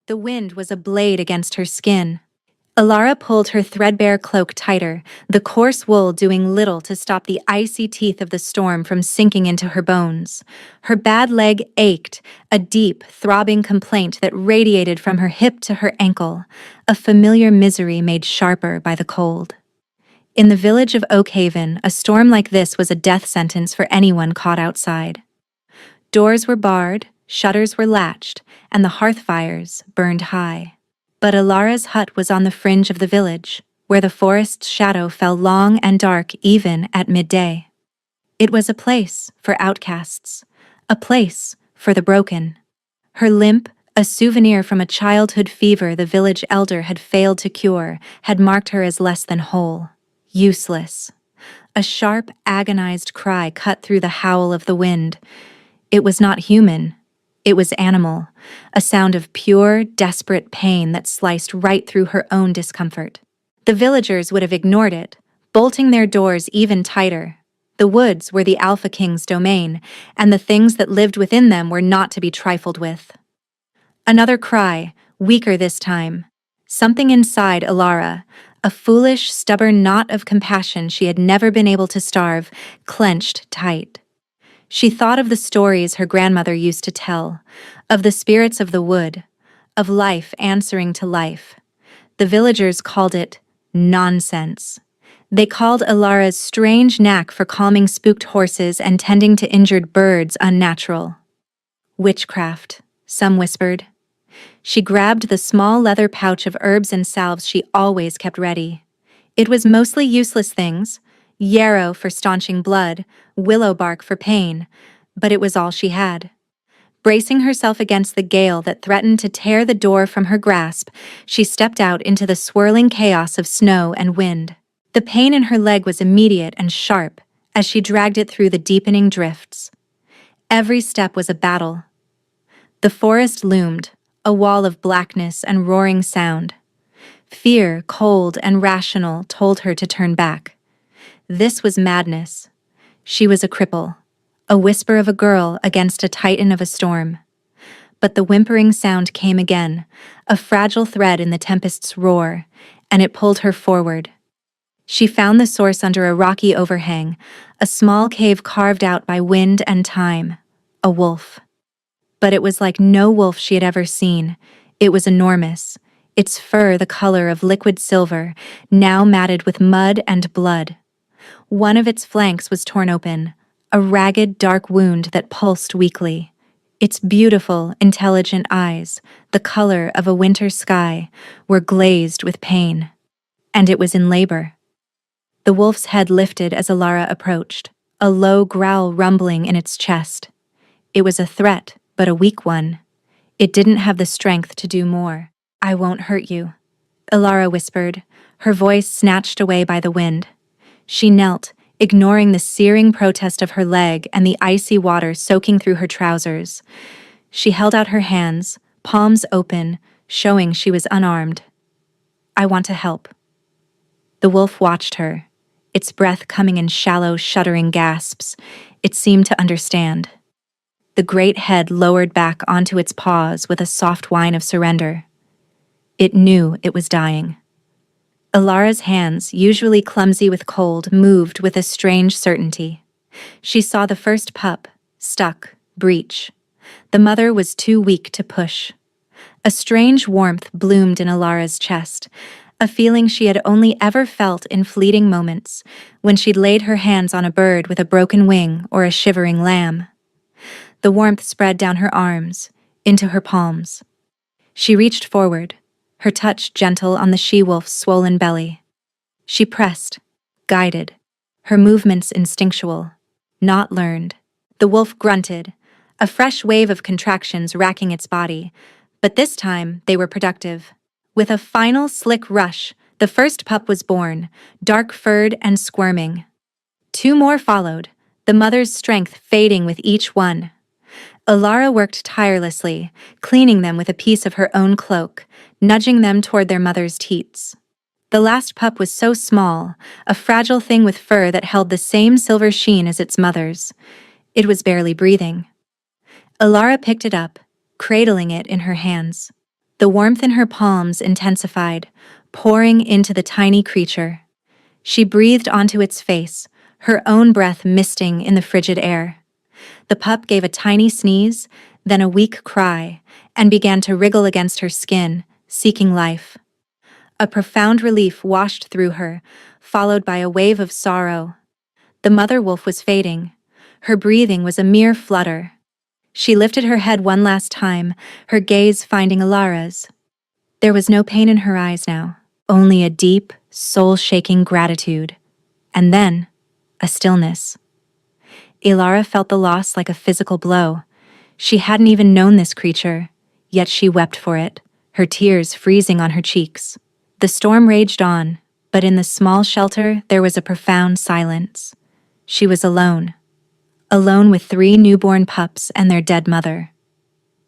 The wind was a blade against her skin. Alara pulled her threadbare cloak tighter, the coarse wool doing little to stop the icy teeth of the storm from sinking into her bones. Her bad leg ached, a deep, throbbing complaint that radiated from her hip to her ankle, a familiar misery made sharper by the cold. In the village of Oakhaven, a storm like this was a death sentence for anyone caught outside. Doors were barred, shutters were latched, and the hearth fires burned high. But Alara's hut was on the fringe of the village, where the forest's shadow fell long and dark even at midday. It was a place for outcasts, a place for the broken. Her limp, a souvenir from a childhood fever the village elder had failed to cure, had marked her as less than whole, useless. A sharp, agonized cry cut through the howl of the wind. It was not human. It was animal, a sound of pure, desperate pain that sliced right through her own discomfort. The villagers would have ignored it, bolting their doors even tighter. The woods were the Alpha King's domain, and the things that lived within them were not to be trifled with. Another cry, weaker this time. Something inside Alara, a foolish, stubborn knot of compassion she had never been able to starve, clenched tight. She thought of the stories her grandmother used to tell, of the spirits of the wood, of life answering to life. The villagers called it nonsense. They called Alara's strange knack for calming spooked horses and tending to injured birds unnatural. Witchcraft, some whispered. She grabbed the small leather pouch of herbs and salves she always kept ready. It was mostly useless things, yarrow for staunching blood, willow bark for pain, but it was all she had. Bracing herself against the gale that threatened to tear the door from her grasp, she stepped out into the swirling chaos of snow and wind. The pain in her leg was immediate and sharp as she dragged it through the deepening drifts. Every step was a battle. The forest loomed, a wall of blackness and roaring sound. Fear, cold and rational, told her to turn back. This was madness. She was a cripple, a whisper of a girl against a titan of a storm. But the whimpering sound came again, a fragile thread in the tempest's roar, and it pulled her forward. She found the source under a rocky overhang, a small cave carved out by wind and time, a wolf. But it was like no wolf she had ever seen. It was enormous, its fur the color of liquid silver, now matted with mud and blood. One of its flanks was torn open, a ragged, dark wound that pulsed weakly. Its beautiful, intelligent eyes, the color of a winter sky, were glazed with pain. And it was in labor. The wolf's head lifted as Alara approached, a low growl rumbling in its chest. It was a threat, but a weak one. It didn't have the strength to do more. "I won't hurt you," Alara whispered, her voice snatched away by the wind. She knelt, ignoring the searing protest of her leg and the icy water soaking through her trousers. She held out her hands, palms open, showing she was unarmed. "I want to help." The wolf watched her, its breath coming in shallow, shuddering gasps. It seemed to understand. The great head lowered back onto its paws with a soft whine of surrender. It knew it was dying. Alara's hands, usually clumsy with cold, moved with a strange certainty. She saw the first pup, stuck, breach. The mother was too weak to push. A strange warmth bloomed in Alara's chest, a feeling she had only ever felt in fleeting moments, when she'd laid her hands on a bird with a broken wing or a shivering lamb. The warmth spread down her arms, into her palms. She reached forward, her touch gentle on the she-wolf's swollen belly. She pressed, guided, her movements instinctual, not learned. The wolf grunted, a fresh wave of contractions racking its body, but this time they were productive. With a final slick rush, the first pup was born, dark-furred and squirming. 2 more followed, the mother's strength fading with each one. Alara worked tirelessly, cleaning them with a piece of her own cloak, nudging them toward their mother's teats. The last pup was so small, a fragile thing with fur that held the same silver sheen as its mother's. It was barely breathing. Alara picked it up, cradling it in her hands. The warmth in her palms intensified, pouring into the tiny creature. She breathed onto its face, her own breath misting in the frigid air. The pup gave a tiny sneeze, then a weak cry, and began to wriggle against her skin, seeking life. A profound relief washed through her, followed by a wave of sorrow. The mother wolf was fading. Her breathing was a mere flutter. She lifted her head one last time, her gaze finding Alara's. There was no pain in her eyes now, only a deep, soul-shaking gratitude. And then, a stillness. Alara felt the loss like a physical blow. She hadn't even known this creature, yet she wept for it, her tears freezing on her cheeks. The storm raged on, but in the small shelter there was a profound silence. She was alone. Alone with 3 newborn pups and their dead mother.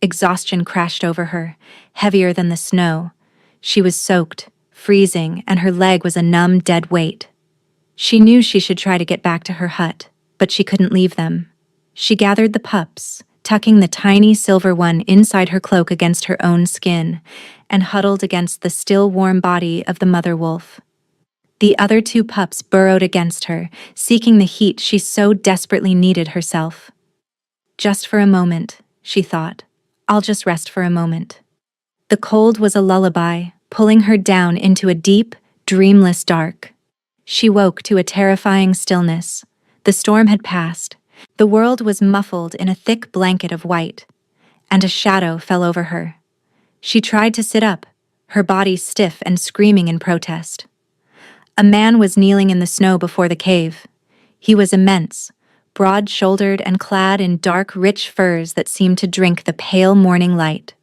Exhaustion crashed over her, heavier than the snow. She was soaked, freezing, and her leg was a numb, dead weight. She knew she should try to get back to her hut, but she couldn't leave them. She gathered the pups, tucking the tiny silver one inside her cloak against her own skin, and huddled against the still warm body of the mother wolf. The other 2 pups burrowed against her, seeking the heat she so desperately needed herself. Just for a moment, she thought. I'll just rest for a moment. The cold was a lullaby, pulling her down into a deep, dreamless dark. She woke to a terrifying stillness. The storm had passed. The world was muffled in a thick blanket of white, and a shadow fell over her. She tried to sit up, her body stiff and screaming in protest. A man was kneeling in the snow before the cave. He was immense, broad-shouldered and clad in dark, rich furs that seemed to drink the pale morning light.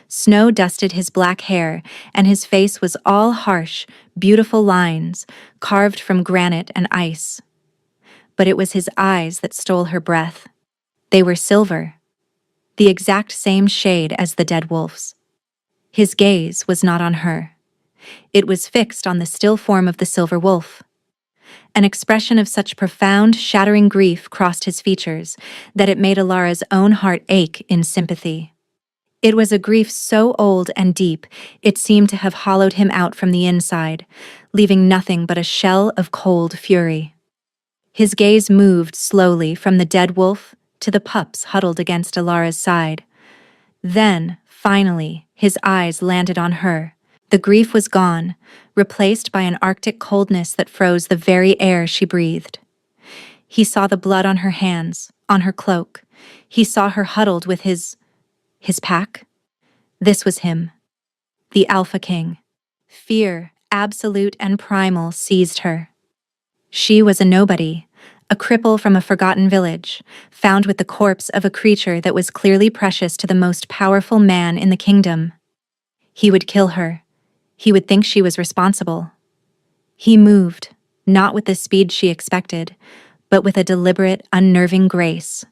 Snow dusted his black hair, and his face was all harsh, beautiful lines, carved from granite and ice. But it was his eyes that stole her breath. They were silver, the exact same shade as the dead wolf's. His gaze was not on her. It was fixed on the still form of the silver wolf. An expression of such profound, shattering grief crossed his features that it made Alara's own heart ache in sympathy. It was a grief so old and deep, it seemed to have hollowed him out from the inside, leaving nothing but a shell of cold fury. His gaze moved slowly from the dead wolf to the pups huddled against Alara's side. Then, finally, his eyes landed on her. The grief was gone, replaced by an arctic coldness that froze the very air she breathed. He saw the blood on her hands, on her cloak. He saw her huddled with his pack. This was him, the Alpha King. Fear, absolute and primal, seized her. She was a nobody, a cripple from a forgotten village, found with the corpse of a creature that was clearly precious to the most powerful man in the kingdom. He would kill her. He would think she was responsible. He moved, not with the speed she expected, but with a deliberate, unnerving grace.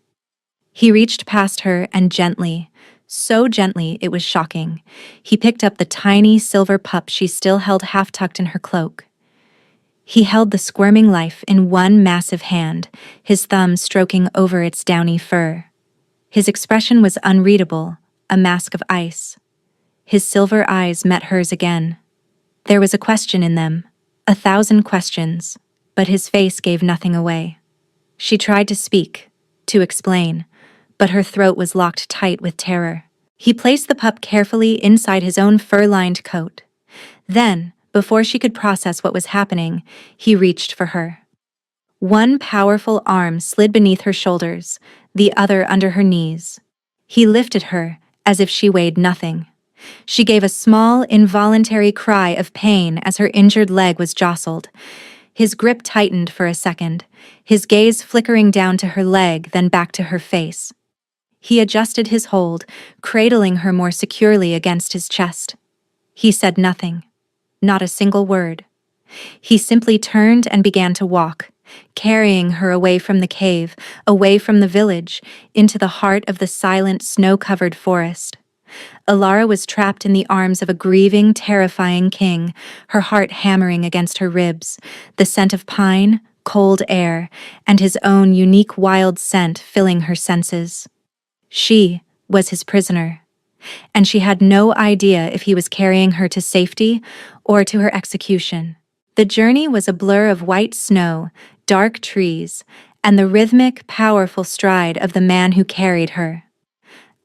He reached past her and gently, so gently it was shocking, he picked up the tiny silver pup she still held half-tucked in her cloak. He held the squirming life in one massive hand, his thumb stroking over its downy fur. His expression was unreadable, a mask of ice. His silver eyes met hers again. There was a question in them, 1,000 questions, but his face gave nothing away. She tried to speak, to explain, but her throat was locked tight with terror. He placed the pup carefully inside his own fur-lined coat. Then, before she could process what was happening, he reached for her. One powerful arm slid beneath her shoulders, the other under her knees. He lifted her, as if she weighed nothing. She gave a small, involuntary cry of pain as her injured leg was jostled. His grip tightened for a second, his gaze flickering down to her leg, then back to her face. He adjusted his hold, cradling her more securely against his chest. He said nothing, not a single word. He simply turned and began to walk, carrying her away from the cave, away from the village, into the heart of the silent, snow-covered forest. Alara was trapped in the arms of a grieving, terrifying king, her heart hammering against her ribs, the scent of pine, cold air, and his own unique wild scent filling her senses. She was his prisoner. and she had no idea if he was carrying her to safety or to her execution. The journey was a blur of white snow, dark trees, and the rhythmic, powerful stride of the man who carried her.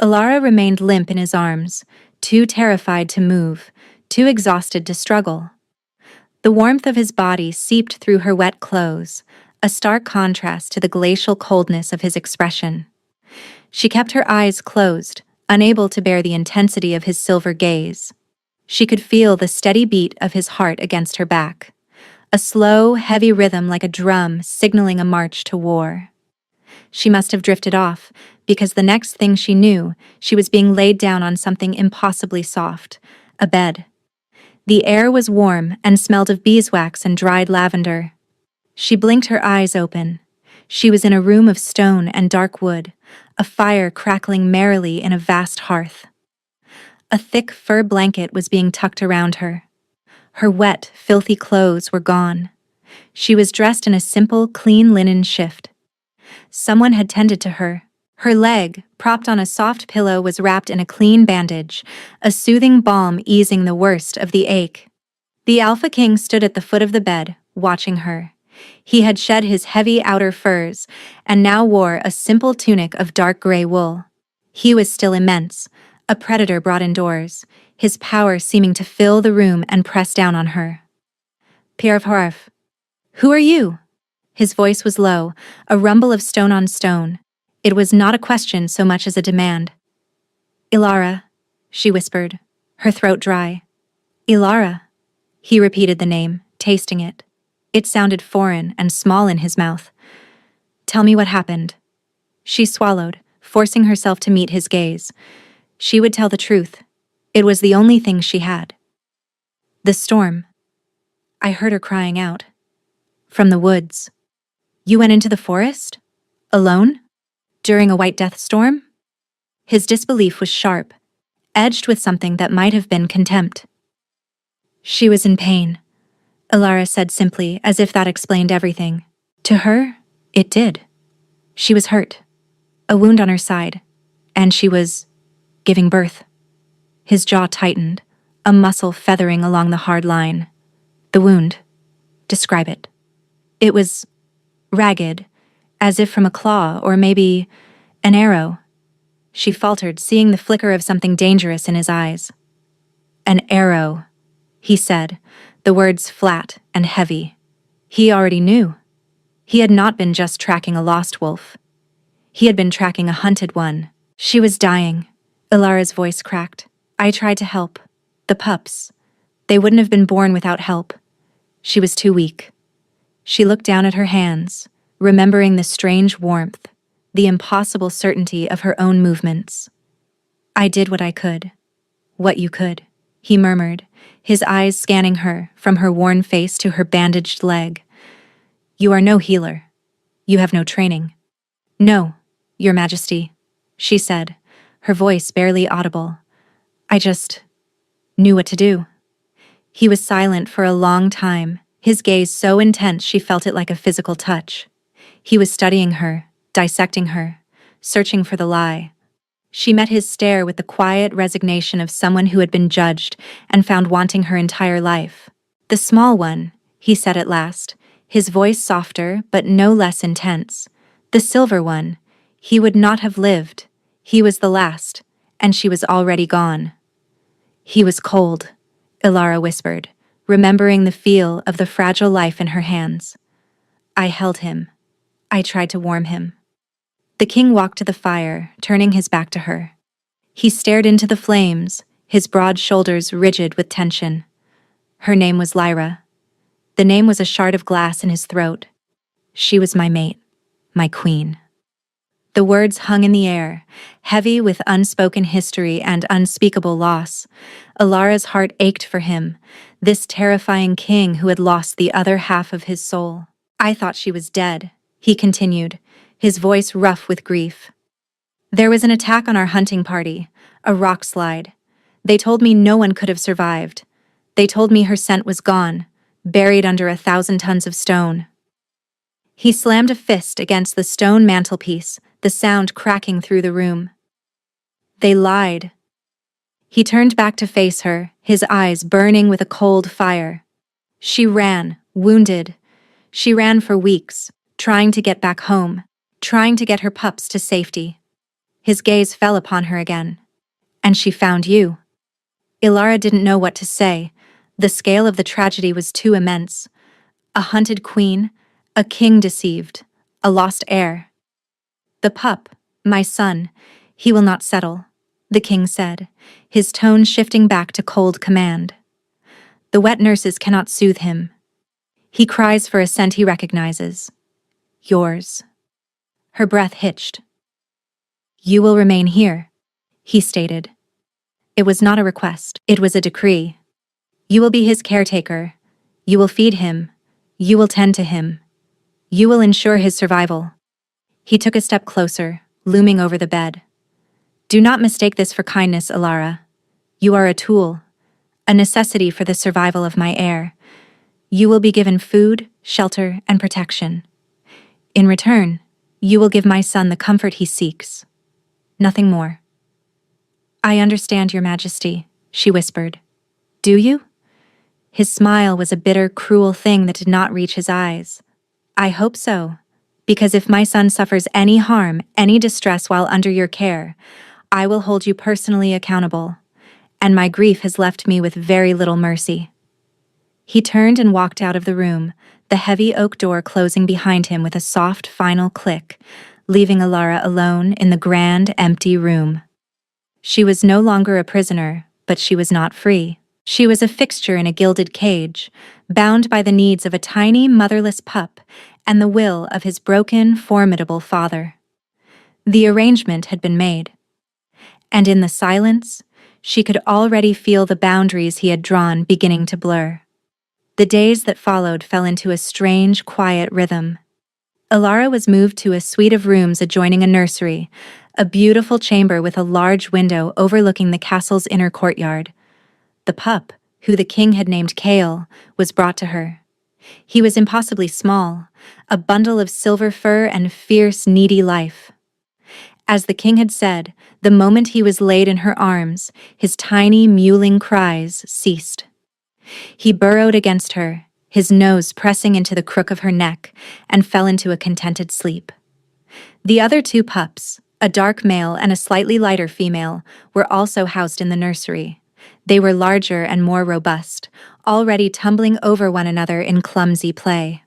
Ilara remained limp in his arms, too terrified to move, too exhausted to struggle. The warmth of his body seeped through her wet clothes, a stark contrast to the glacial coldness of his expression. She kept her eyes closed, unable to bear the intensity of his silver gaze. She could feel the steady beat of his heart against her back, a slow, heavy rhythm like a drum signaling a march to war. She must have drifted off, because the next thing she knew, she was being laid down on something impossibly soft, a bed. The air was warm and smelled of beeswax and dried lavender. She blinked her eyes open. She was in a room of stone and dark wood, a fire crackling merrily in a vast hearth. A thick fur blanket was being tucked around her. Her wet, filthy clothes were gone. She was dressed in a simple, clean linen shift. Someone had tended to her. Her leg, propped on a soft pillow, was wrapped in a clean bandage, a soothing balm easing the worst of the ache. The Alpha King stood at the foot of the bed, watching her. He had shed his heavy outer furs, and now wore a simple tunic of dark gray wool. He was still immense, a predator brought indoors, his power seeming to fill the room and press down on her. Pierre of Harf. Who are you? His voice was low, a rumble of stone on stone. It was not a question so much as a demand. Ilara, she whispered, her throat dry. Ilara. He repeated the name, tasting it. It sounded foreign and small in his mouth. Tell me what happened. She swallowed, forcing herself to meet his gaze. She would tell the truth. It was the only thing she had. The storm. I heard her crying out. From the woods. You went into the forest? Alone? During a white death storm? His disbelief was sharp, edged with something that might have been contempt. She was in pain, Ilara said simply, as if that explained everything. To her, it did. She was hurt, a wound on her side, and she was giving birth. His jaw tightened, a muscle feathering along the hard line. The wound. Describe it. It was ragged, as if from a claw or maybe an arrow. She faltered, seeing the flicker of something dangerous in his eyes. An arrow, he said, the words flat and heavy. He already knew. He had not been just tracking a lost wolf. He had been tracking a hunted one. She was dying. Ilara's voice cracked. I tried to help. The pups. They wouldn't have been born without help. She was too weak. She looked down at her hands, remembering the strange warmth, the impossible certainty of her own movements. I did what I could. What you could, he murmured, his eyes scanning her, from her worn face to her bandaged leg. You are no healer. You have no training. No, Your Majesty, she said, her voice barely audible. I just knew what to do. He was silent for a long time, his gaze so intense she felt it like a physical touch. He was studying her, dissecting her, searching for the lie. She met his stare with the quiet resignation of someone who had been judged and found wanting her entire life. The small one, he said at last, his voice softer but no less intense. The silver one, he would not have lived. He was the last, and she was already gone. He was cold, Ilara whispered, remembering the feel of the fragile life in her hands. I held him. I tried to warm him. The king walked to the fire, turning his back to her. He stared into the flames, his broad shoulders rigid with tension. Her name was Lyra. The name was a shard of glass in his throat. She was my mate, my queen. The words hung in the air, heavy with unspoken history and unspeakable loss. Ilara's heart ached for him, this terrifying king who had lost the other half of his soul. I thought she was dead, he continued, his voice rough with grief. There was an attack on our hunting party, a rock slide. They told me no one could have survived. They told me her scent was gone, buried under 1,000 tons of stone. He slammed a fist against the stone mantelpiece, the sound cracking through the room. They lied. He turned back to face her, his eyes burning with a cold fire. She ran, wounded. She ran for weeks, trying to get back home, trying to get her pups to safety. His gaze fell upon her again. And she found you. Ilara didn't know what to say. The scale of the tragedy was too immense. A hunted queen, a king deceived, a lost heir. The pup, my son, he will not settle, the king said, his tone shifting back to cold command. The wet nurses cannot soothe him. He cries for a scent he recognizes. Yours. Her breath hitched. You will remain here, he stated. It was not a request, it was a decree. You will be his caretaker. You will feed him. You will tend to him. You will ensure his survival. He took a step closer, looming over the bed. Do not mistake this for kindness, Ilara. You are a tool, a necessity for the survival of my heir. You will be given food, shelter, and protection. In return, you will give my son the comfort he seeks. Nothing more. I understand, Your Majesty, she whispered. Do you? His smile was a bitter, cruel thing that did not reach his eyes. I hope so, because if my son suffers any harm, any distress while under your care, I will hold you personally accountable, and my grief has left me with very little mercy. He turned and walked out of the room, the heavy oak door closing behind him with a soft final click, leaving Ilara alone in the grand, empty room. She was no longer a prisoner, but she was not free. She was a fixture in a gilded cage, bound by the needs of a tiny, motherless pup and the will of his broken, formidable father. The arrangement had been made. And in the silence, she could already feel the boundaries he had drawn beginning to blur. The days that followed fell into a strange, quiet rhythm. Ilara was moved to a suite of rooms adjoining a nursery, a beautiful chamber with a large window overlooking the castle's inner courtyard. The pup, who the king had named Kale, was brought to her. He was impossibly small, a bundle of silver fur and fierce, needy life. As the king had said, the moment he was laid in her arms, his tiny, mewling cries ceased. He burrowed against her, his nose pressing into the crook of her neck, and fell into a contented sleep. The other two pups, a dark male and a slightly lighter female, were also housed in the nursery. They were larger and more robust, already tumbling over one another in clumsy play.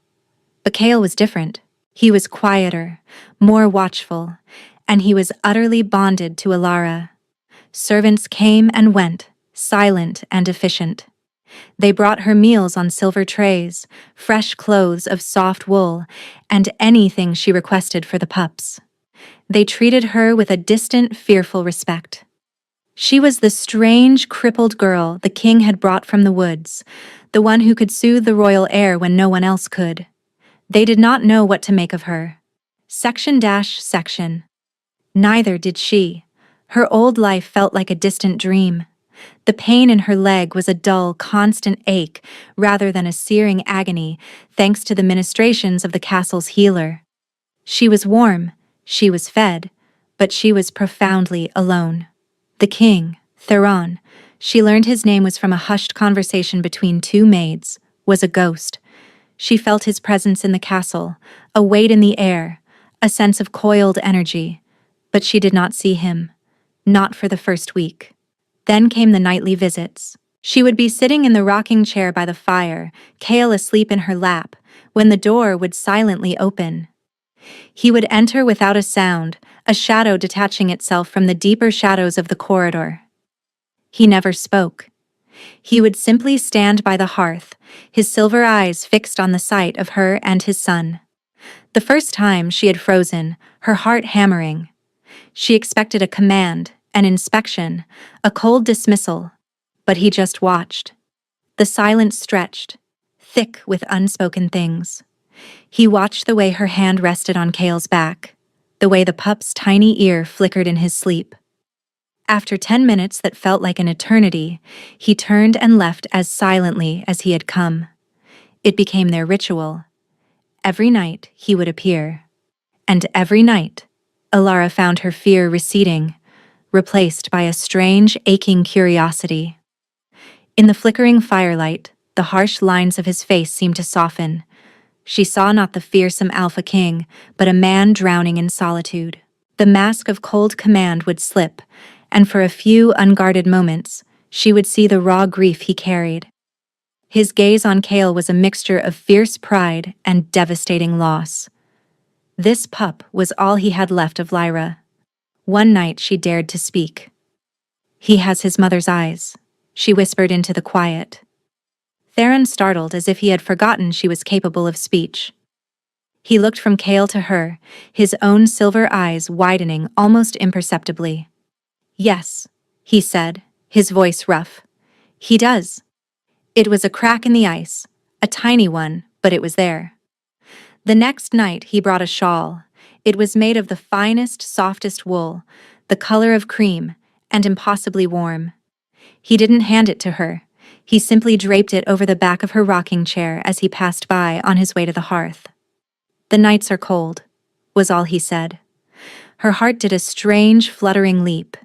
But Kale was different. He was quieter, more watchful, and he was utterly bonded to Ilara. Servants came and went, silent and efficient. They brought her meals on silver trays, fresh clothes of soft wool, and anything she requested for the pups. They treated her with a distant, fearful respect. She was the strange, crippled girl the king had brought from the woods, the one who could soothe the royal air when no one else could. They did not know what to make of her. Section. Neither did she. Her old life felt like a distant dream. The pain in her leg was a dull, constant ache rather than a searing agony, thanks to the ministrations of the castle's healer. She was warm, she was fed, but she was profoundly alone. The king, Theron, she learned his name was from a hushed conversation between two maids, was a ghost. She felt his presence in the castle, a weight in the air, a sense of coiled energy, but she did not see him, not for the first week. Then came the nightly visits. She would be sitting in the rocking chair by the fire, Kale asleep in her lap, when the door would silently open. He would enter without a sound, a shadow detaching itself from the deeper shadows of the corridor. He never spoke. He would simply stand by the hearth, his silver eyes fixed on the sight of her and his son. The first time she had frozen, her heart hammering. She expected a command, an inspection, a cold dismissal, but he just watched. The silence stretched, thick with unspoken things. He watched the way her hand rested on Kale's back, the way the pup's tiny ear flickered in his sleep. After 10 minutes that felt like an eternity, he turned and left as silently as he had come. It became their ritual. Every night he would appear. And every night, Ilara found her fear receding, replaced by a strange, aching curiosity. In the flickering firelight, the harsh lines of his face seemed to soften. She saw not the fearsome Alpha King, but a man drowning in solitude. The mask of cold command would slip, and for a few unguarded moments, she would see the raw grief he carried. His gaze on Kale was a mixture of fierce pride and devastating loss. This pup was all he had left of Lyra. One night she dared to speak. "He has his mother's eyes," she whispered into the quiet. Theron startled as if he had forgotten she was capable of speech. He looked from Kale to her, his own silver eyes widening almost imperceptibly. "Yes," he said, his voice rough. "He does." It was a crack in the ice, a tiny one, but it was there. The next night he brought a shawl. It was made of the finest, softest wool, the color of cream, and impossibly warm. He didn't hand it to her. He simply draped it over the back of her rocking chair as he passed by on his way to the hearth. "The nights are cold," was all he said. Her heart did a strange, fluttering leap.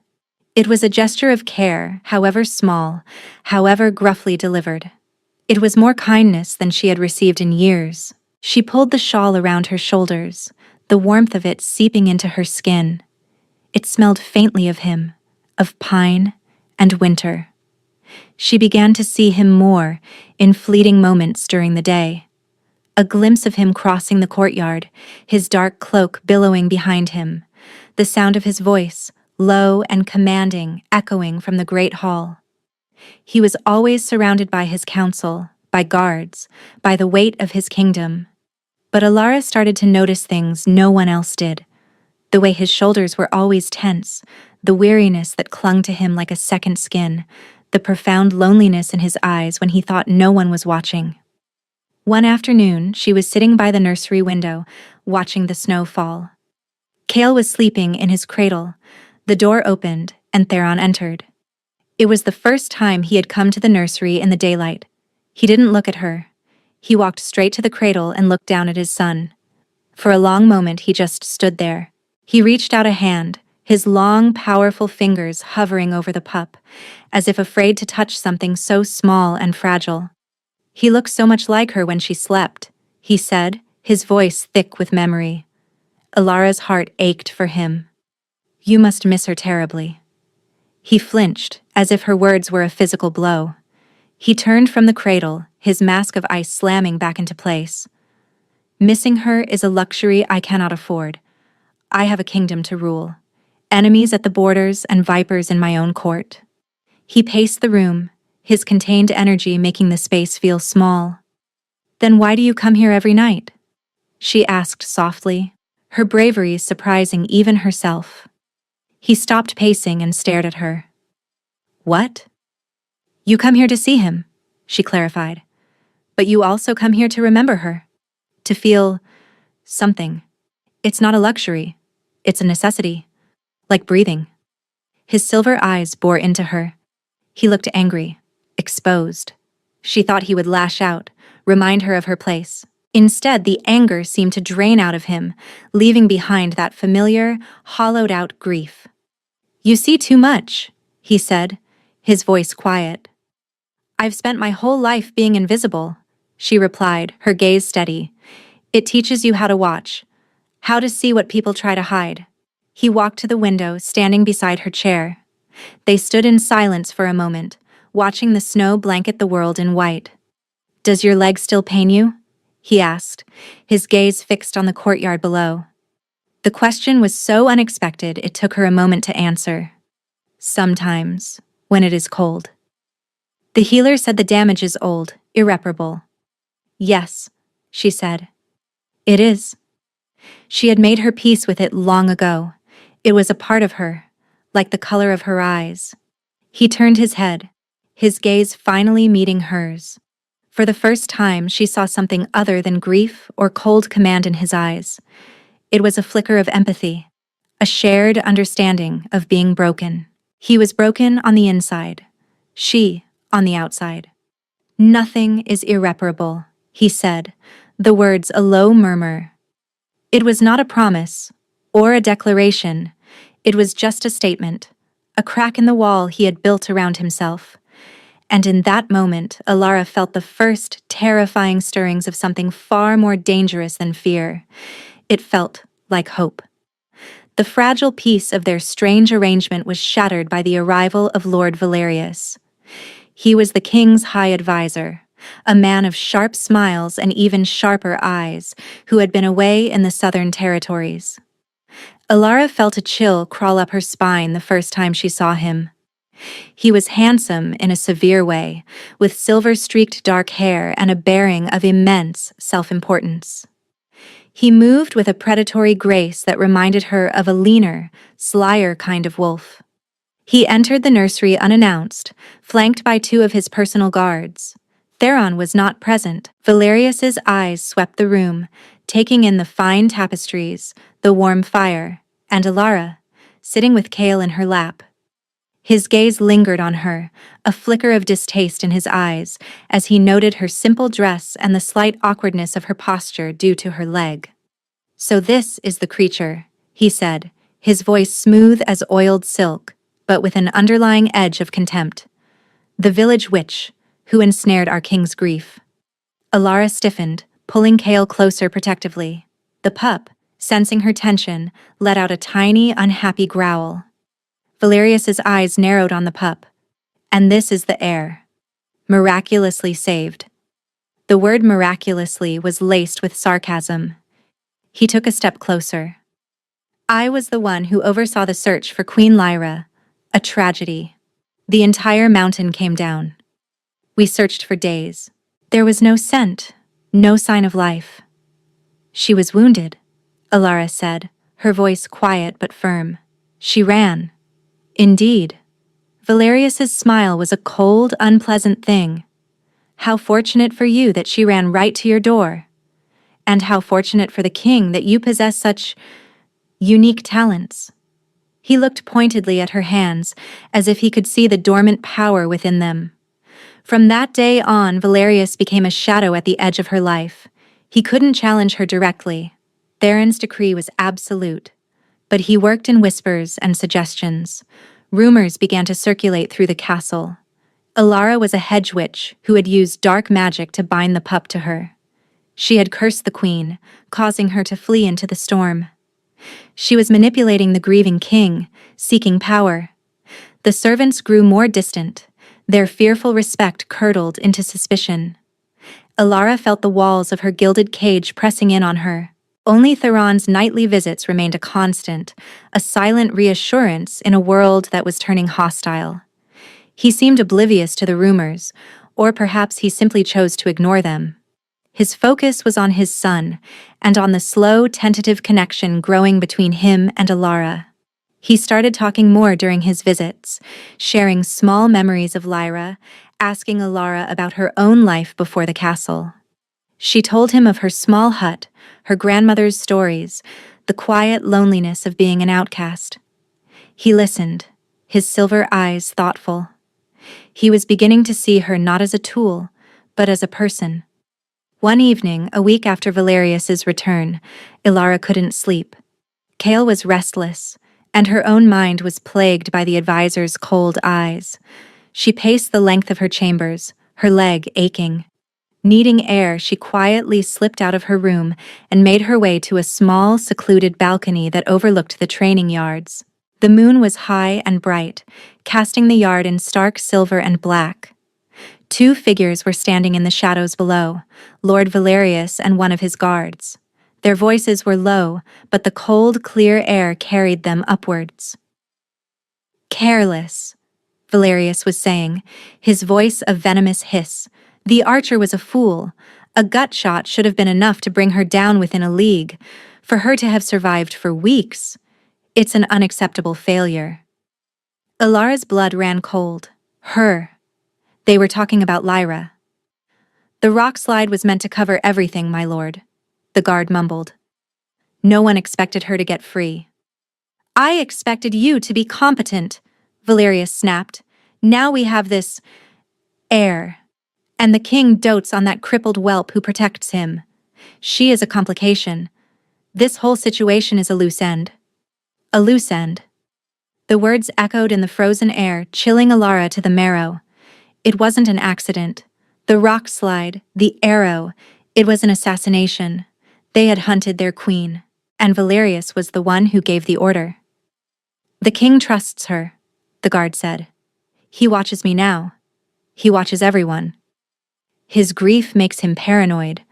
It was a gesture of care, however small, however gruffly delivered. It was more kindness than she had received in years. She pulled the shawl around her shoulders, the warmth of it seeping into her skin. It smelled faintly of him, of pine and winter. She began to see him more in fleeting moments during the day. A glimpse of him crossing the courtyard, his dark cloak billowing behind him, the sound of his voice, low and commanding, echoing from the great hall. He was always surrounded by his council, by guards, by the weight of his kingdom. But Alara started to notice things no one else did. The way his shoulders were always tense, the weariness that clung to him like a second skin, the profound loneliness in his eyes when he thought no one was watching. One afternoon, she was sitting by the nursery window, watching the snow fall. Kale was sleeping in his cradle. The door opened, and Theron entered. It was the first time he had come to the nursery in the daylight. He didn't look at her. He walked straight to the cradle and looked down at his son. For a long moment he just stood there. He reached out a hand, his long, powerful fingers hovering over the pup, as if afraid to touch something so small and fragile. "He looked so much like her when she slept," he said, his voice thick with memory. Alara's heart ached for him. "You must miss her terribly." He flinched, as if her words were a physical blow. He turned from the cradle, his mask of ice slamming back into place. "Missing her is a luxury I cannot afford. I have a kingdom to rule. Enemies at the borders and vipers in my own court." He paced the room, his contained energy making the space feel small. "Then why do you come here every night?" she asked softly, her bravery surprising even herself. He stopped pacing and stared at her. "What?" "You come here to see him," she clarified. "But you also come here to remember her. To feel something. It's not a luxury. It's a necessity. Like breathing." His silver eyes bore into her. He looked angry, exposed. She thought he would lash out, remind her of her place. Instead, the anger seemed to drain out of him, leaving behind that familiar, hollowed-out grief. "You see too much," he said, his voice quiet. "I've spent my whole life being invisible," she replied, her gaze steady. "It teaches you how to watch, how to see what people try to hide." He walked to the window, standing beside her chair. They stood in silence for a moment, watching the snow blanket the world in white. "Does your leg still pain you?" he asked, his gaze fixed on the courtyard below. The question was so unexpected it took her a moment to answer. "Sometimes, when it is cold." The healer said the damage is old, irreparable. "Yes," she said. "It is." She had made her peace with it long ago. It was a part of her, like the color of her eyes. He turned his head, his gaze finally meeting hers. For the first time, she saw something other than grief or cold command in his eyes. It was a flicker of empathy, a shared understanding of being broken. He was broken on the inside, she on the outside. "Nothing is irreparable," he said, the words a low murmur. It was not a promise or a declaration. It was just a statement, a crack in the wall he had built around himself. And in that moment, Alara felt the first terrifying stirrings of something far more dangerous than fear. It felt like hope. The fragile peace of their strange arrangement was shattered by the arrival of Lord Valerius. He was the king's high advisor, a man of sharp smiles and even sharper eyes, who had been away in the southern territories. Alara felt a chill crawl up her spine the first time she saw him. He was handsome in a severe way, with silver-streaked dark hair and a bearing of immense self-importance. He moved with a predatory grace that reminded her of a leaner, slyer kind of wolf. He entered the nursery unannounced, flanked by two of his personal guards. Theron was not present. Valerius's eyes swept the room, taking in the fine tapestries, the warm fire, and Alara, sitting with Kale in her lap. His gaze lingered on her, a flicker of distaste in his eyes, as he noted her simple dress and the slight awkwardness of her posture due to her leg. "So this is the creature," he said, his voice smooth as oiled silk, but with an underlying edge of contempt. "The village witch, who ensnared our king's grief." Alara stiffened, pulling Kale closer protectively. The pup, sensing her tension, let out a tiny, unhappy growl. Valerius's eyes narrowed on the pup. "And this is the heir. Miraculously saved." The word miraculously was laced with sarcasm. He took a step closer. "I was the one who oversaw the search for Queen Lyra. A tragedy. The entire mountain came down. We searched for days. There was no scent, no sign of life." "She was wounded," Alara said, her voice quiet but firm. "She ran." "Indeed." Valerius's smile was a cold, unpleasant thing. "How fortunate for you that she ran right to your door. And how fortunate for the king that you possess such unique talents." He looked pointedly at her hands, as if he could see the dormant power within them. From that day on, Valerius became a shadow at the edge of her life. He couldn't challenge her directly. Theron's decree was absolute. But he worked in whispers and suggestions. Rumors began to circulate through the castle. Alara was a hedge witch who had used dark magic to bind the pup to her. She had cursed the queen, causing her to flee into the storm. She was manipulating the grieving king, seeking power. The servants grew more distant. Their fearful respect curdled into suspicion. Alara felt the walls of her gilded cage pressing in on her. Only Theron's nightly visits remained a constant, a silent reassurance in a world that was turning hostile. He seemed oblivious to the rumors, or perhaps he simply chose to ignore them. His focus was on his son, and on the slow, tentative connection growing between him and Alara. He started talking more during his visits, sharing small memories of Lyra, asking Alara about her own life before the castle. She told him of her small hut, her grandmother's stories, the quiet loneliness of being an outcast. He listened, his silver eyes thoughtful. He was beginning to see her not as a tool, but as a person. One evening, a week after Valerius's return, Alara couldn't sleep. Kale was restless, and her own mind was plagued by the advisor's cold eyes. She paced the length of her chambers, her leg aching. Needing air, she quietly slipped out of her room and made her way to a small, secluded balcony that overlooked the training yards. The moon was high and bright, casting the yard in stark silver and black. Two figures were standing in the shadows below, Lord Valerius and one of his guards. Their voices were low, but the cold, clear air carried them upwards. "Careless," Valerius was saying, his voice a venomous hiss. "The archer was a fool. A gut shot should have been enough to bring her down within a league. For her to have survived for weeks, it's an unacceptable failure." Alara's blood ran cold. Her. They were talking about Lyra. "The rock slide was meant to cover everything, my lord," the guard mumbled. "No one expected her to get free." "I expected you to be competent," Valerius snapped. "Now we have this heir. And the king dotes on that crippled whelp who protects him. She is a complication. This whole situation is a loose end." "A loose end?" The words echoed in the frozen air, chilling Alara to the marrow. It wasn't an accident. The rock slide, the arrow, it was an assassination. They had hunted their queen, and Valerius was the one who gave the order. The king trusts her, the guard said. He watches me now. He watches everyone. His grief makes him paranoid,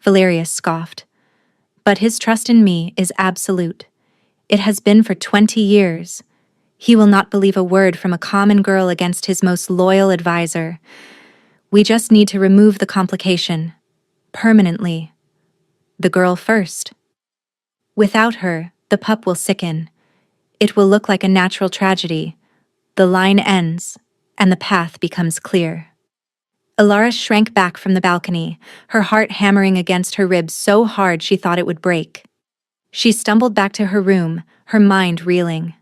Valerius scoffed. But his trust in me is absolute. It has been for 20 years. He will not believe a word from a common girl against his most loyal advisor. We just need to remove the complication. Permanently. The girl first. Without her, the pup will sicken. It will look like a natural tragedy. The line ends, and the path becomes clear. Alara shrank back from the balcony, her heart hammering against her ribs so hard she thought it would break. She stumbled back to her room, her mind reeling.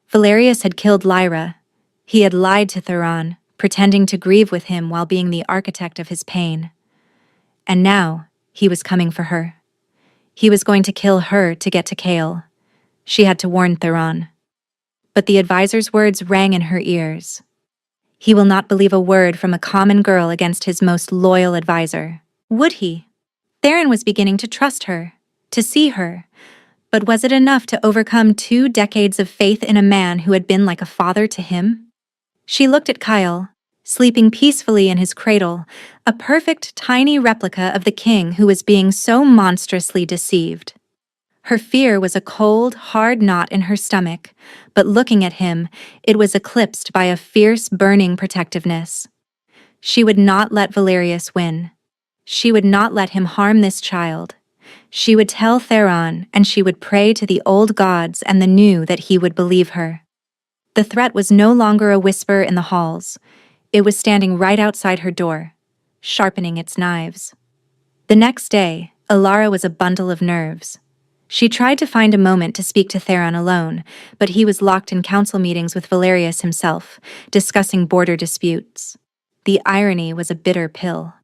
Valerius had killed Lyra. He had lied to Theron, pretending to grieve with him while being the architect of his pain. And now, he was coming for her. He was going to kill her to get to Kale. She had to warn Theron. But the advisor's words rang in her ears. He will not believe a word from a common girl against his most loyal advisor. Would he? Theron was beginning to trust her, to see her. But was it enough to overcome 2 decades of faith in a man who had been like a father to him? She looked at Kyle, sleeping peacefully in his cradle, a perfect tiny replica of the king who was being so monstrously deceived. Her fear was a cold, hard knot in her stomach, but looking at him, it was eclipsed by a fierce, burning protectiveness. She would not let Valerius win. She would not let him harm this child. She would tell Theron, and she would pray to the old gods and the new that he would believe her. The threat was no longer a whisper in the halls. It was standing right outside her door, sharpening its knives. The next day, Alara was a bundle of nerves. She tried to find a moment to speak to Theron alone, but he was locked in council meetings with Valerius himself, discussing border disputes. The irony was a bitter pill.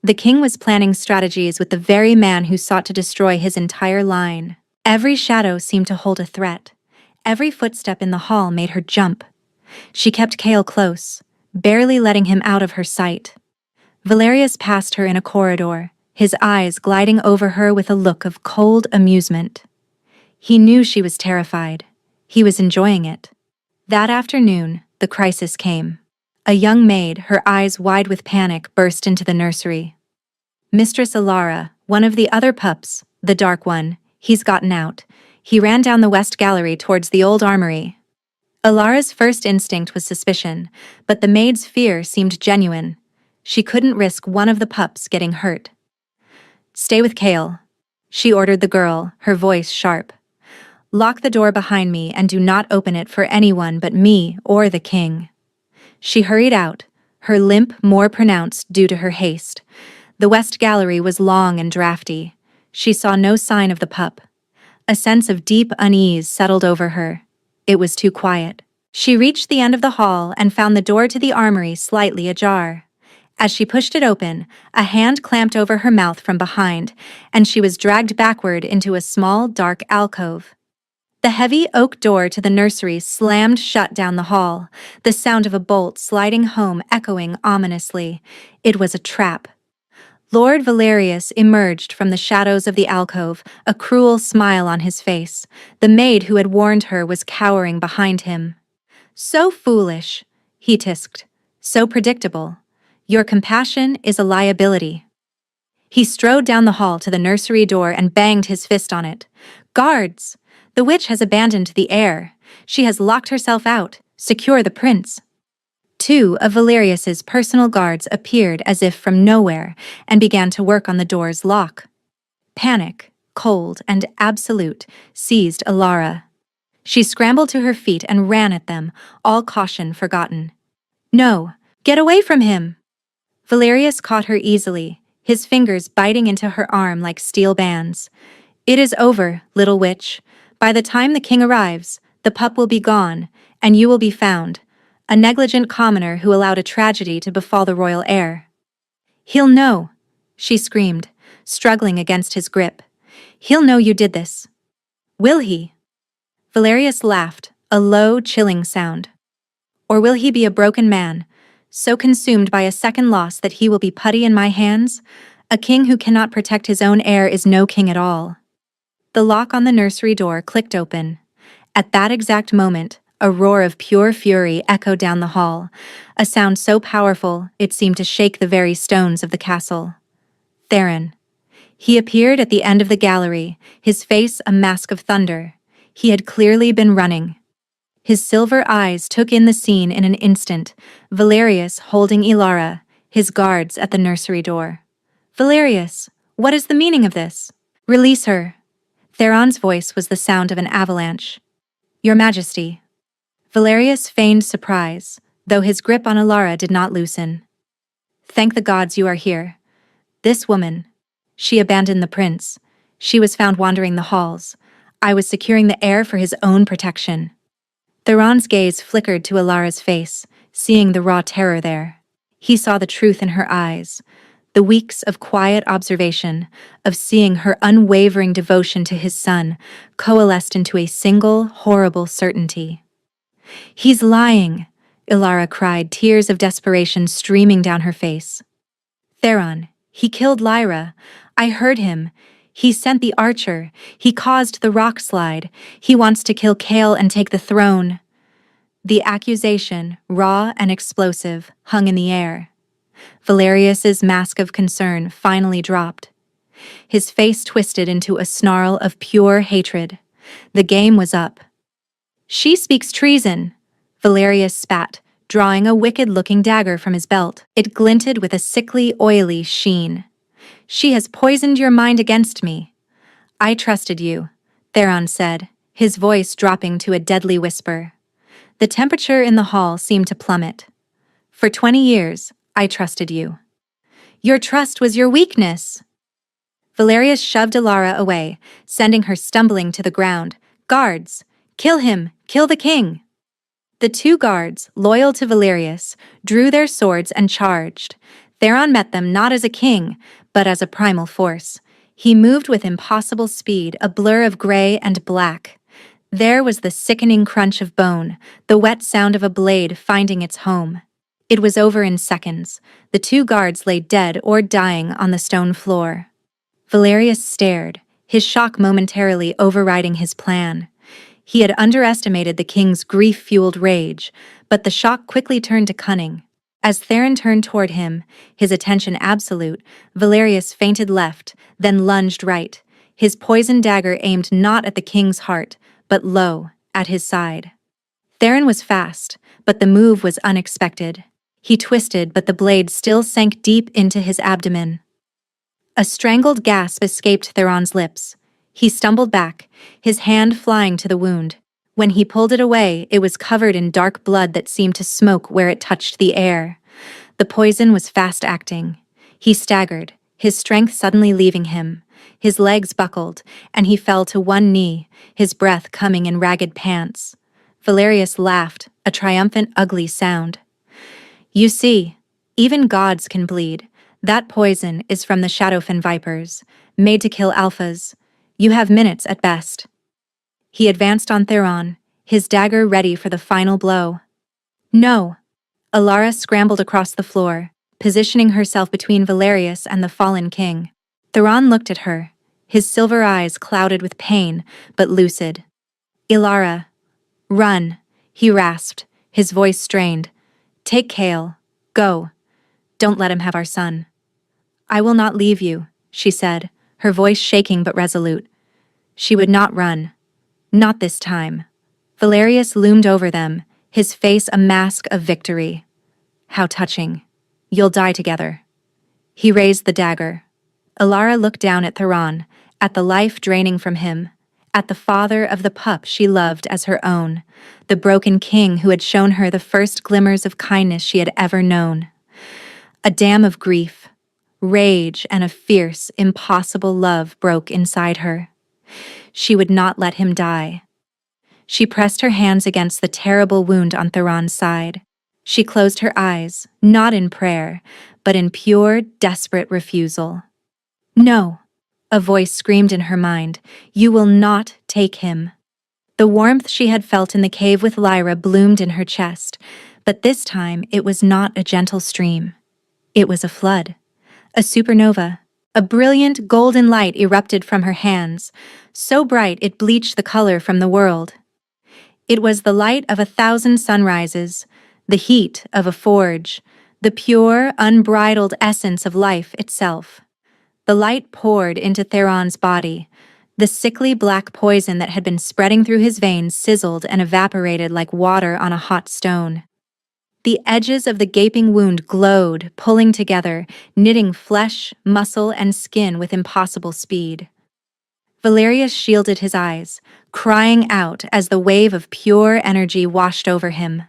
The king was planning strategies with the very man who sought to destroy his entire line. Every shadow seemed to hold a threat. Every footstep in the hall made her jump. She kept Kale close, barely letting him out of her sight. Valerius passed her in a corridor, his eyes gliding over her with a look of cold amusement. He knew she was terrified. He was enjoying it. That afternoon, the crisis came. A young maid, her eyes wide with panic, burst into the nursery. Mistress Alara, one of the other pups, the dark one, he's gotten out. He ran down the west gallery towards the old armory. Alara's first instinct was suspicion, but the maid's fear seemed genuine. She couldn't risk one of the pups getting hurt. Stay with Kale, she ordered the girl, her voice sharp. Lock the door behind me and do not open it for anyone but me or the king. She hurried out, her limp more pronounced due to her haste. The west gallery was long and drafty. She saw no sign of the pup. A sense of deep unease settled over her. It was too quiet. She reached the end of the hall and found the door to the armory slightly ajar. As she pushed it open, a hand clamped over her mouth from behind, and she was dragged backward into a small, dark alcove. The heavy oak door to the nursery slammed shut down the hall, the sound of a bolt sliding home echoing ominously. It was a trap. Lord Valerius emerged from the shadows of the alcove, a cruel smile on his face. The maid who had warned her was cowering behind him. So foolish, he tisked. So predictable. Your compassion is a liability. He strode down the hall to the nursery door and banged his fist on it. Guards! The witch has abandoned the heir. She has locked herself out. Secure the prince. 2 of Valerius's personal guards appeared as if from nowhere and began to work on the door's lock. Panic, cold and absolute, seized Alara. She scrambled to her feet and ran at them, all caution forgotten. No, get away from him! Valerius caught her easily, his fingers biting into her arm like steel bands. It is over, little witch. By the time the king arrives, the pup will be gone, and you will be found, a negligent commoner who allowed a tragedy to befall the royal heir. He'll know, she screamed, struggling against his grip. He'll know you did this. Will he? Valerius laughed, a low, chilling sound. Or will he be a broken man, so consumed by a second loss that he will be putty in my hands? A king who cannot protect his own heir is no king at all. The lock on the nursery door clicked open. At that exact moment, a roar of pure fury echoed down the hall, a sound so powerful it seemed to shake the very stones of the castle. Theron. He appeared at the end of the gallery, his face a mask of thunder. He had clearly been running. His silver eyes took in the scene in an instant, Valerius holding Ilara, his guards at the nursery door. "Valerius, what is the meaning of this? Release her." Theron's voice was the sound of an avalanche. "Your Majesty." Valerius feigned surprise, though his grip on Ilara did not loosen. "Thank the gods you are here. This woman, she abandoned the prince. She was found wandering the halls. I was securing the heir for his own protection." Theron's gaze flickered to Ilara's face, seeing the raw terror there. He saw the truth in her eyes, the weeks of quiet observation, of seeing her unwavering devotion to his son, coalesced into a single, horrible certainty. "He's lying," Ilara cried, tears of desperation streaming down her face. "Theron, he killed Lyra. I heard him. He sent the archer. He caused the rock slide. He wants to kill Kale and take the throne." The accusation, raw and explosive, hung in the air. Valerius's mask of concern finally dropped. His face twisted into a snarl of pure hatred. The game was up. "She speaks treason," Valerius spat, drawing a wicked-looking dagger from his belt. It glinted with a sickly, oily sheen. "She has poisoned your mind against me." "I trusted you," Theron said, his voice dropping to a deadly whisper. The temperature in the hall seemed to plummet. "For 20 years, I trusted you." "Your trust was your weakness." Valerius shoved Ilara away, sending her stumbling to the ground. "Guards! Kill him! Kill the king!" The two guards, loyal to Valerius, drew their swords and charged. Theron met them not as a king, but as a primal force. He moved with impossible speed, a blur of gray and black. There was the sickening crunch of bone, the wet sound of a blade finding its home. It was over in seconds. The two guards lay dead or dying on the stone floor. Valerius stared, his shock momentarily overriding his plan. He had underestimated the king's grief-fueled rage, but the shock quickly turned to cunning. As Theron turned toward him, his attention absolute, Valerius feinted left, then lunged right, his poisoned dagger aimed not at the king's heart, but low, at his side. Theron was fast, but the move was unexpected. He twisted, but the blade still sank deep into his abdomen. A strangled gasp escaped Theron's lips. He stumbled back, his hand flying to the wound. When he pulled it away, it was covered in dark blood that seemed to smoke where it touched the air. The poison was fast-acting. He staggered, his strength suddenly leaving him. His legs buckled, and he fell to one knee, his breath coming in ragged pants. Valerius laughed, a triumphant, ugly sound. "You see, even gods can bleed. That poison is from the Shadowfen vipers, made to kill alphas. You have minutes at best." He advanced on Theron, his dagger ready for the final blow. "No!" Ilara scrambled across the floor, positioning herself between Valerius and the fallen king. Theron looked at her, his silver eyes clouded with pain, but lucid. "Ilara, run," he rasped, his voice strained. "Take Kale. Go. Don't let him have our son." "I will not leave you," she said, her voice shaking but resolute. She would not run. Not this time. Valerius loomed over them, his face a mask of victory. "How touching. You'll die together." He raised the dagger. Ilara looked down at Theron, at the life draining from him, at the father of the pup she loved as her own, the broken king who had shown her the first glimmers of kindness she had ever known. A dam of grief, rage, and a fierce, impossible love broke inside her. She would not let him die. She pressed her hands against the terrible wound on Theron's side. She closed her eyes, not in prayer, but in pure, desperate refusal. "No," a voice screamed in her mind, "you will not take him." The warmth she had felt in the cave with Lyra bloomed in her chest, but this time it was not a gentle stream. It was a flood, a supernova. A brilliant golden light erupted from her hands, so bright it bleached the color from the world. It was the light of 1,000 sunrises, the heat of a forge, the pure, unbridled essence of life itself. The light poured into Theron's body. The sickly black poison that had been spreading through his veins sizzled and evaporated like water on a hot stone. The edges of the gaping wound glowed, pulling together, knitting flesh, muscle, and skin with impossible speed. Valerius shielded his eyes, crying out as the wave of pure energy washed over him.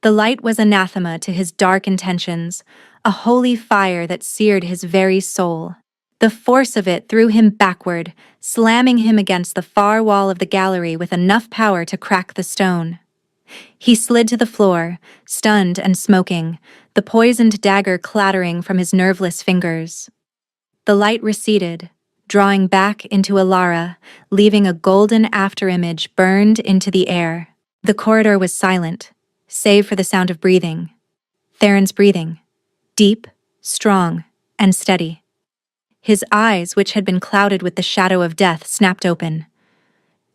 The light was anathema to his dark intentions, a holy fire that seared his very soul. The force of it threw him backward, slamming him against the far wall of the gallery with enough power to crack the stone. He slid to the floor, stunned and smoking, the poisoned dagger clattering from his nerveless fingers. The light receded, drawing back into Alara, leaving a golden afterimage burned into the air. The corridor was silent, save for the sound of breathing. Theron's breathing, deep, strong, and steady. His eyes, which had been clouded with the shadow of death, snapped open.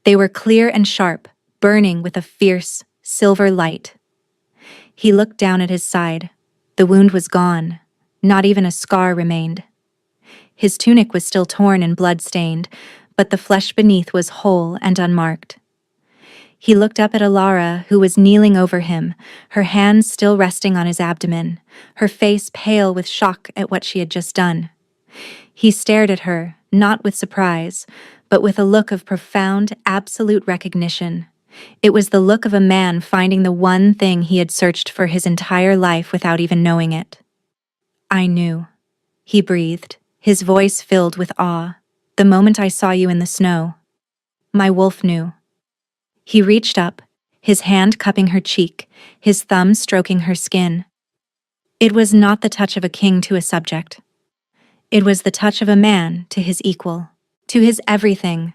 They were clear and sharp, burning with a fierce, silver light. He looked down at his side. The wound was gone. Not even a scar remained. His tunic was still torn and blood-stained, but the flesh beneath was whole and unmarked. He looked up at Alara, who was kneeling over him, her hands still resting on his abdomen, her face pale with shock at what she had just done. He stared at her, not with surprise, but with a look of profound, absolute recognition. It was the look of a man finding the one thing he had searched for his entire life without even knowing it. "I knew," he breathed, his voice filled with awe, "the moment I saw you in the snow. My wolf knew." He reached up, his hand cupping her cheek, his thumb stroking her skin. It was not the touch of a king to a subject. It was the touch of a man to his equal, to his everything.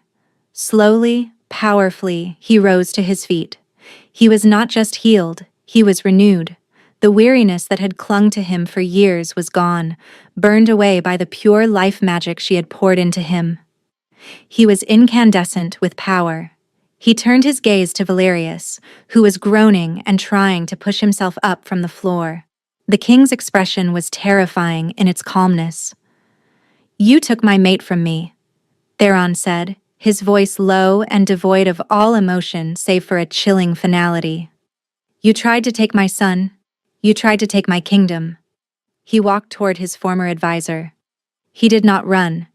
Slowly, powerfully, he rose to his feet. He was not just healed, he was renewed. The weariness that had clung to him for years was gone, burned away by the pure life magic she had poured into him. He was incandescent with power. He turned his gaze to Valerius, who was groaning and trying to push himself up from the floor. The king's expression was terrifying in its calmness. "You took my mate from me," Theron said, his voice low and devoid of all emotion save for a chilling finality. "You tried to take my son. You tried to take my kingdom." He walked toward his former advisor. He did not run.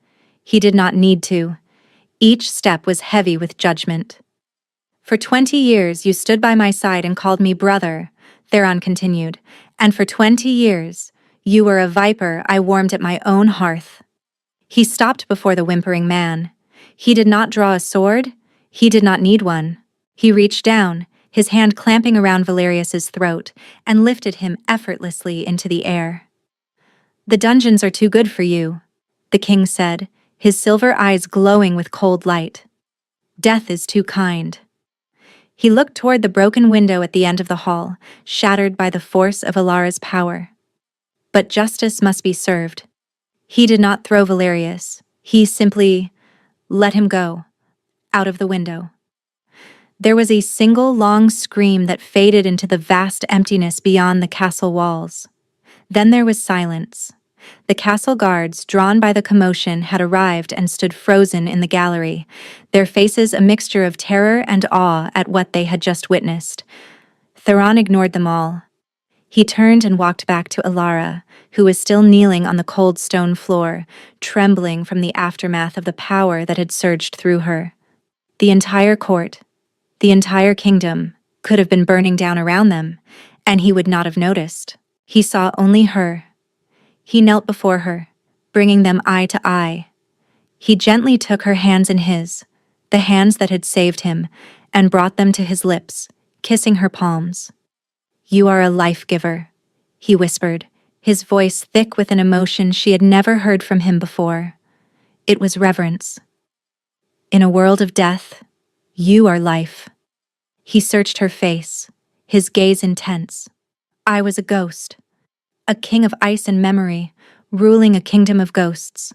He did not need to. Each step was heavy with judgment. "For 20 years you stood by my side and called me brother," Theron continued, "and for 20 years you were a viper I warmed at my own hearth." He stopped before the whimpering man. He did not draw a sword. He did not need one. He reached down, his hand clamping around Valerius's throat, and lifted him effortlessly into the air. "The dungeons are too good for you," the king said, his silver eyes glowing with cold light. "Death is too kind." He looked toward the broken window at the end of the hall, shattered by the force of Alara's power. But justice must be served. He did not throw Valerius. He simply let him go, out of the window. There was a single long scream that faded into the vast emptiness beyond the castle walls. Then there was silence. The castle guards, drawn by the commotion, had arrived and stood frozen in the gallery, their faces a mixture of terror and awe at what they had just witnessed. Theron ignored them all. He turned and walked back to Alara, who was still kneeling on the cold stone floor, trembling from the aftermath of the power that had surged through her. The entire court, the entire kingdom, could have been burning down around them, and he would not have noticed. He saw only her. He knelt before her, bringing them eye to eye. He gently took her hands in his, the hands that had saved him, and brought them to his lips, kissing her palms. "You are a life-giver," he whispered, his voice thick with an emotion she had never heard from him before. It was reverence. "In a world of death, You are life. He searched her face, his gaze intense. I was a ghost, a king of ice and memory, ruling a kingdom of ghosts.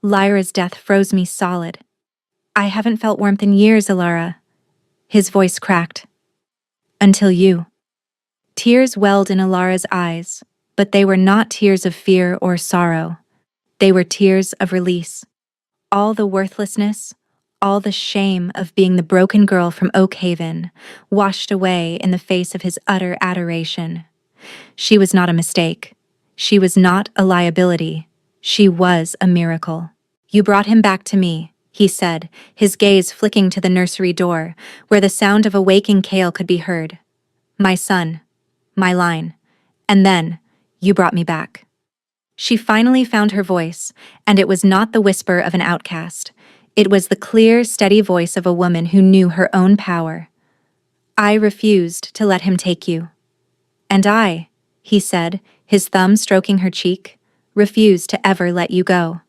Lyra's death froze me solid. I haven't felt warmth in years, Alara. His voice cracked. Until you. Tears welled in Alara's eyes, but they were not tears of fear or sorrow. They were tears of release. All the worthlessness, all the shame of being the broken girl from Oak Haven, washed away in the face of his utter adoration. She was not a mistake. She was not a liability. She was a miracle. You brought him back to me, he said, his gaze flicking to the nursery door, where the sound of a waking Kale could be heard. My son. My line. And then, you brought me back. She finally found her voice, and it was not the whisper of an outcast. It was the clear, steady voice of a woman who knew her own power. I refused to let him take you. And I, he said, his thumb stroking her cheek, refused to ever let you go.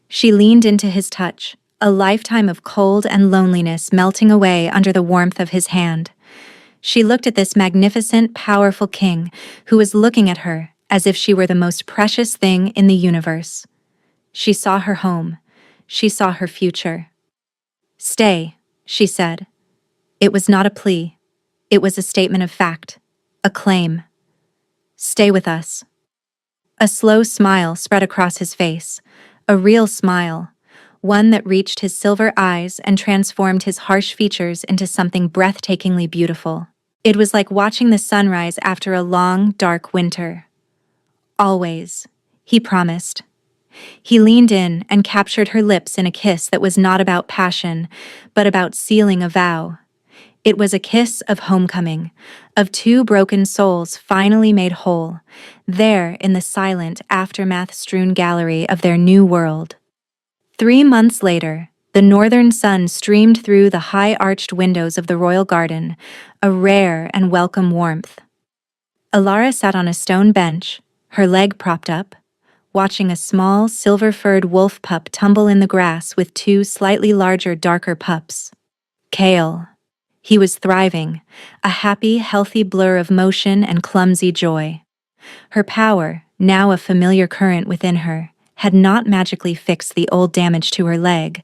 She leaned into his touch, a lifetime of cold and loneliness melting away under the warmth of his hand. She looked at this magnificent, powerful king who was looking at her as if she were the most precious thing in the universe. She saw her home. She saw her future. Stay, she said. It was not a plea. It was a statement of fact, a claim. Stay with us. A slow smile spread across his face, a real smile, one that reached his silver eyes and transformed his harsh features into something breathtakingly beautiful. It was like watching the sunrise after a long, dark winter. Always, he promised. He leaned in and captured her lips in a kiss that was not about passion, but about sealing a vow. It was a kiss of homecoming, of two broken souls finally made whole, there in the silent, aftermath-strewn gallery of their new world. 3 months later, the northern sun streamed through the high-arched windows of the royal garden, a rare and welcome warmth. Alara sat on a stone bench, her leg propped up, watching a small, silver-furred wolf pup tumble in the grass with 2 slightly larger, darker pups. Kale. He was thriving, a happy, healthy blur of motion and clumsy joy. Her power, now a familiar current within her, had not magically fixed the old damage to her leg,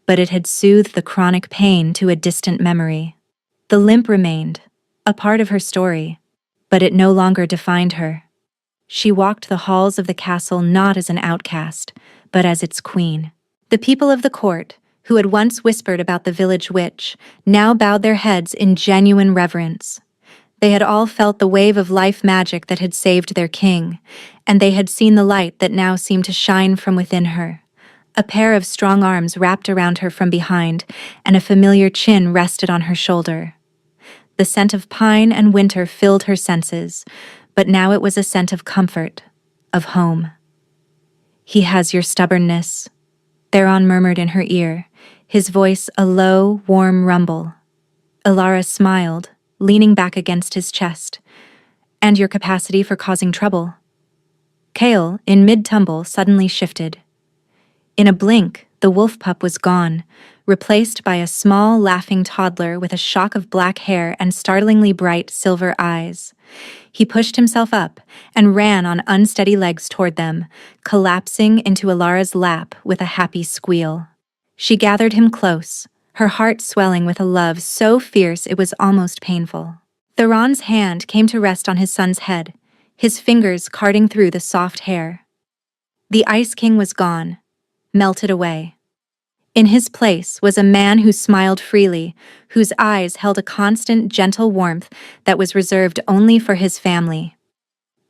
but it had soothed the chronic pain to a distant memory. The limp remained, a part of her story, but it no longer defined her. She walked the halls of the castle not as an outcast, but as its queen. The people of the court, who had once whispered about the village witch, now bowed their heads in genuine reverence. They had all felt the wave of life magic that had saved their king, and they had seen the light that now seemed to shine from within her. A pair of strong arms wrapped around her from behind, and a familiar chin rested on her shoulder. The scent of pine and winter filled her senses, but now it was a scent of comfort, of home. He has your stubbornness, Theron murmured in her ear, his voice a low, warm rumble. Alara smiled, leaning back against his chest. And your capacity for causing trouble. Kale, in mid-tumble, suddenly shifted. In a blink, the wolf pup was gone, replaced by a small, laughing toddler with a shock of black hair and startlingly bright silver eyes. He pushed himself up and ran on unsteady legs toward them, collapsing into Alara's lap with a happy squeal. She gathered him close, her heart swelling with a love so fierce it was almost painful. Theron's hand came to rest on his son's head, his fingers carting through the soft hair. The Ice King was gone, melted away. In his place was a man who smiled freely, whose eyes held a constant, gentle warmth that was reserved only for his family.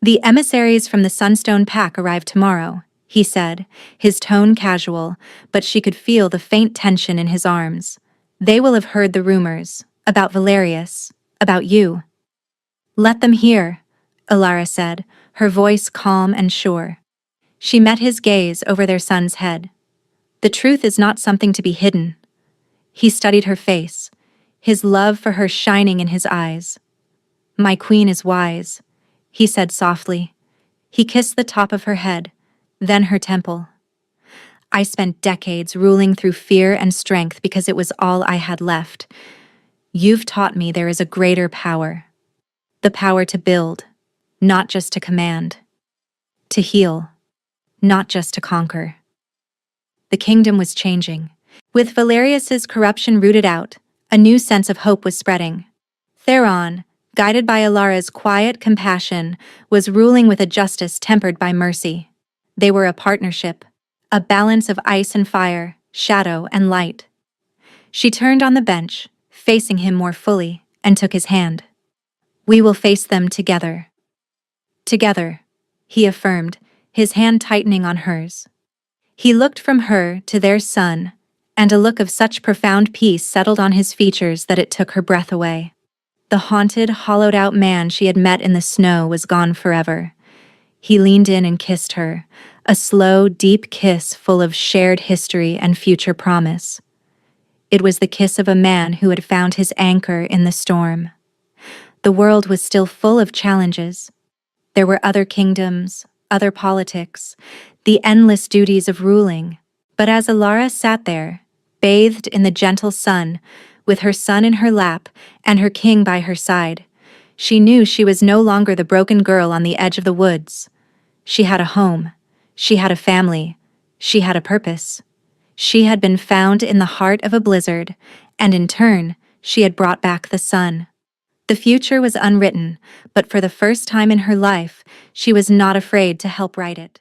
The emissaries from the Sunstone Pack arrive tomorrow, he said, his tone casual, but she could feel the faint tension in his arms. They will have heard the rumors, about Valerius, about you. Let them hear, Alara said, her voice calm and sure. She met his gaze over their son's head. The truth is not something to be hidden. He studied her face, his love for her shining in his eyes. My queen is wise, he said softly. He kissed the top of her head, then her temple. I spent decades ruling through fear and strength because it was all I had left. You've taught me there is a greater power. The power to build, not just to command. To heal, not just to conquer. The kingdom was changing. With Valerius's corruption rooted out, a new sense of hope was spreading. Theron, guided by Alara's quiet compassion, was ruling with a justice tempered by mercy. They were a partnership, a balance of ice and fire, shadow and light. She turned on the bench, facing him more fully, and took his hand. We will face them together. Together, he affirmed, his hand tightening on hers. He looked from her to their son, and a look of such profound peace settled on his features that it took her breath away. The haunted, hollowed-out man she had met in the snow was gone forever. He leaned in and kissed her, a slow, deep kiss full of shared history and future promise. It was the kiss of a man who had found his anchor in the storm. The world was still full of challenges. There were other kingdoms, other politics, the endless duties of ruling. But as Alara sat there, bathed in the gentle sun, with her son in her lap and her king by her side, she knew she was no longer the broken girl on the edge of the woods. She had a home. She had a family. She had a purpose. She had been found in the heart of a blizzard, and in turn, she had brought back the sun. The future was unwritten, but for the first time in her life, she was not afraid to help write it.